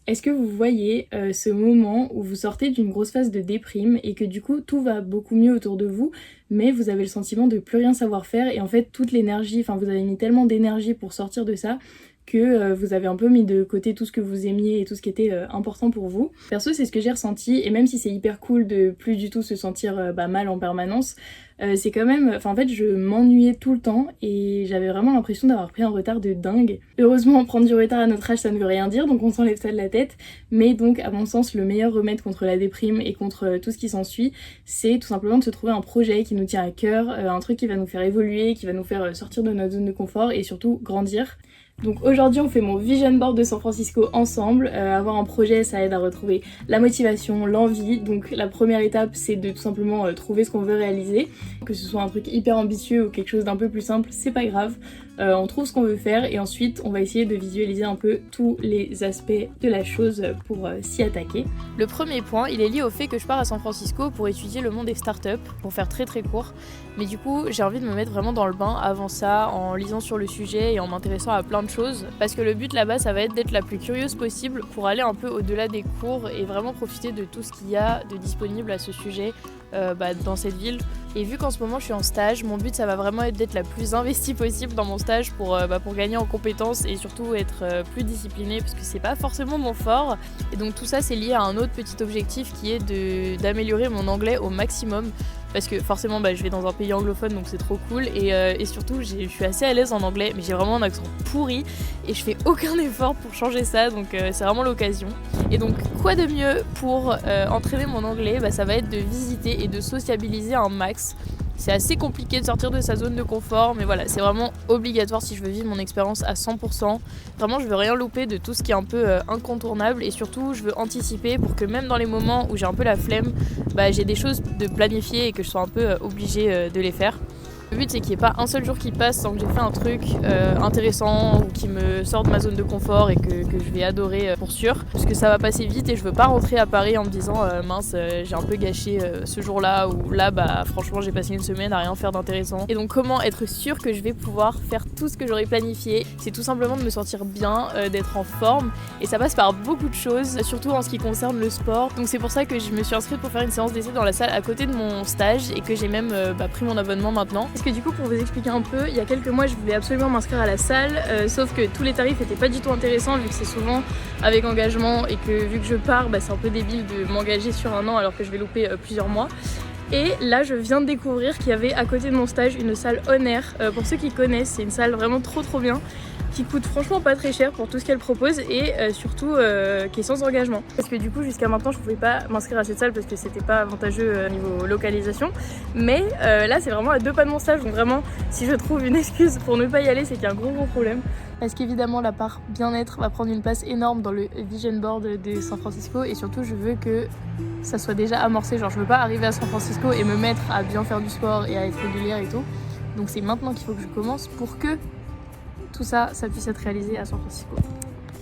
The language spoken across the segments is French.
Est-ce que vous voyez ce moment où vous sortez d'une grosse phase de déprime et que du coup tout va beaucoup mieux autour de vous, mais vous avez le sentiment de plus rien savoir faire et en fait toute l'énergie, enfin vous avez mis tellement d'énergie pour sortir de ça que vous avez un peu mis de côté tout ce que vous aimiez et tout ce qui était important pour vous. Perso, c'est ce que j'ai ressenti, et même si c'est hyper cool de plus du tout se sentir mal en permanence, c'est quand même... Enfin en fait je m'ennuyais tout le temps et j'avais vraiment l'impression d'avoir pris un retard de dingue. Heureusement prendre du retard à notre âge ça ne veut rien dire, donc on s'enlève ça de la tête, mais donc à mon sens le meilleur remède contre la déprime et contre tout ce qui s'ensuit, c'est tout simplement de se trouver un projet qui nous tient à cœur, un truc qui va nous faire évoluer, qui va nous faire sortir de notre zone de confort et surtout grandir. Donc aujourd'hui on fait mon vision board de San Francisco ensemble. Avoir un projet ça aide à retrouver la motivation, l'envie. Donc la première étape c'est de tout simplement trouver ce qu'on veut réaliser. Que ce soit un truc hyper ambitieux ou quelque chose d'un peu plus simple, c'est pas grave. On trouve ce qu'on veut faire et ensuite on va essayer de visualiser un peu tous les aspects de la chose pour s'y attaquer. Le premier point, il est lié au fait que je pars à San Francisco pour étudier le monde des startups, pour faire très très court. Mais du coup, j'ai envie de me mettre vraiment dans le bain avant ça, en lisant sur le sujet et en m'intéressant à plein de choses. Parce que le but là-bas, ça va être d'être la plus curieuse possible pour aller un peu au-delà des cours et vraiment profiter de tout ce qu'il y a de disponible à ce sujet dans cette ville. Et vu qu'en ce moment je suis en stage, mon but ça va vraiment être d'être la plus investie possible dans mon stage pour gagner en compétences et surtout être plus disciplinée parce que c'est pas forcément mon fort. Et donc tout ça c'est lié à un autre petit objectif qui est d'améliorer mon anglais au maximum. Parce que forcément je vais dans un pays anglophone donc c'est trop cool et surtout je suis assez à l'aise en anglais mais j'ai vraiment un accent pourri et je fais aucun effort pour changer ça donc c'est vraiment l'occasion. Et donc quoi de mieux pour entraîner mon anglais, ça va être de visiter et de sociabiliser un max. C'est assez compliqué de sortir de sa zone de confort, mais voilà, c'est vraiment obligatoire si je veux vivre mon expérience à 100%. Vraiment, je veux rien louper de tout ce qui est un peu incontournable et surtout, je veux anticiper pour que même dans les moments où j'ai un peu la flemme, j'ai des choses de planifier et que je sois un peu obligée de les faire. Le but c'est qu'il n'y ait pas un seul jour qui passe sans que j'ai fait un truc intéressant ou qui me sort de ma zone de confort et que je vais adorer pour sûr. Parce que ça va passer vite et je veux pas rentrer à Paris en me disant mince j'ai un peu gâché ce jour-là ou là franchement j'ai passé une semaine à rien faire d'intéressant. Et donc comment être sûr que je vais pouvoir faire tout ce que j'aurais planifié? C'est tout simplement de me sentir bien, d'être en forme et ça passe par beaucoup de choses, surtout en ce qui concerne le sport. Donc c'est pour ça que je me suis inscrite pour faire une séance d'essai dans la salle à côté de mon stage et que j'ai même pris mon abonnement maintenant. Parce que du coup pour vous expliquer un peu, il y a quelques mois je voulais absolument m'inscrire à la salle, sauf que tous les tarifs étaient pas du tout intéressants vu que c'est souvent avec engagement et que vu que je pars, c'est un peu débile de m'engager sur un an alors que je vais louper plusieurs mois. Et là je viens de découvrir qu'il y avait à côté de mon stage une salle on air, pour ceux qui connaissent c'est une salle vraiment trop bien, qui coûte franchement pas très cher pour tout ce qu'elle propose et surtout qui est sans engagement. Parce que du coup jusqu'à maintenant je pouvais pas m'inscrire à cette salle parce que c'était pas avantageux niveau localisation. Mais là c'est vraiment à 2 pas de mon stage, donc vraiment si je trouve une excuse pour ne pas y aller c'est qu'il y a un gros problème. Parce qu'évidemment la part bien-être va prendre une place énorme dans le vision board de San Francisco et surtout je veux que ça soit déjà amorcé, genre je veux pas arriver à San Francisco et me mettre à bien faire du sport et à être régulière et tout. Donc c'est maintenant qu'il faut que je commence pour que tout ça puisse être réalisé à San Francisco.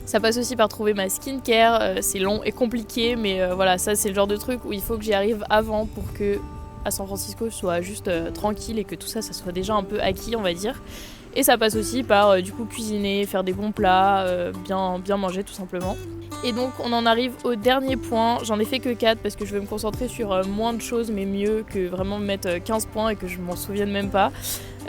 Ça passe aussi par trouver ma skincare, c'est long et compliqué mais voilà, ça c'est le genre de truc où il faut que j'y arrive avant pour que à San Francisco je sois juste tranquille et que tout ça soit déjà un peu acquis on va dire. Et ça passe aussi par du coup cuisiner, faire des bons plats, bien manger tout simplement. Et donc on en arrive au dernier point, j'en ai fait que 4 parce que je veux me concentrer sur moins de choses mais mieux que vraiment me mettre 15 points et que je m'en souvienne même pas.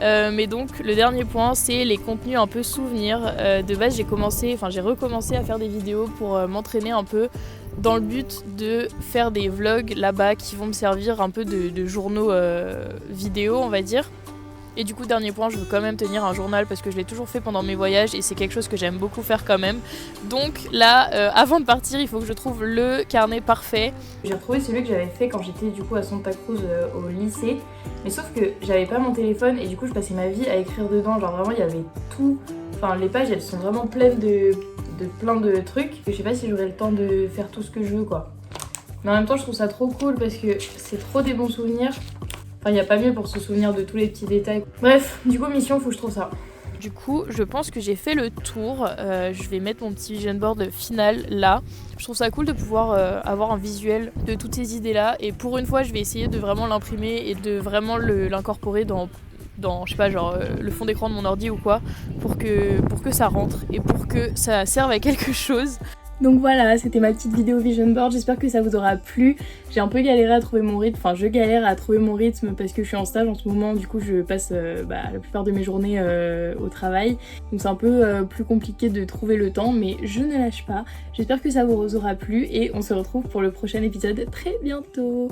Mais donc le dernier point c'est les contenus un peu souvenirs. De base j'ai recommencé à faire des vidéos pour m'entraîner un peu dans le but de faire des vlogs là-bas qui vont me servir un peu de journaux vidéo on va dire. Et du coup dernier point, je veux quand même tenir un journal parce que je l'ai toujours fait pendant mes voyages et c'est quelque chose que j'aime beaucoup faire quand même. Donc là, avant de partir, il faut que je trouve le carnet parfait. J'ai retrouvé celui que j'avais fait quand j'étais du coup à Santa Cruz au lycée. Mais sauf que j'avais pas mon téléphone et du coup je passais ma vie à écrire dedans. Genre vraiment il y avait tout. Enfin les pages elles sont vraiment pleines de plein de trucs. Je sais pas si j'aurai le temps de faire tout ce que je veux quoi. Mais en même temps je trouve ça trop cool parce que c'est trop des bons souvenirs. Enfin, il n'y a pas mieux pour se souvenir de tous les petits détails. Bref, du coup, mission, faut que je trouve ça. Du coup, je pense que j'ai fait le tour. Je vais mettre mon petit vision board final là. Je trouve ça cool de pouvoir avoir un visuel de toutes ces idées-là. Et pour une fois, je vais essayer de vraiment l'imprimer et de vraiment l'incorporer dans je sais pas, genre le fond d'écran de mon ordi ou quoi, pour que ça rentre et pour que ça serve à quelque chose. Donc voilà, c'était ma petite vidéo vision board, j'espère que ça vous aura plu. J'ai un peu galéré à trouver mon rythme, enfin je galère à trouver mon rythme parce que je suis en stage en ce moment, du coup je passe la plupart de mes journées au travail. Donc c'est un peu plus compliqué de trouver le temps, mais je ne lâche pas. J'espère que ça vous aura plu et on se retrouve pour le prochain épisode très bientôt.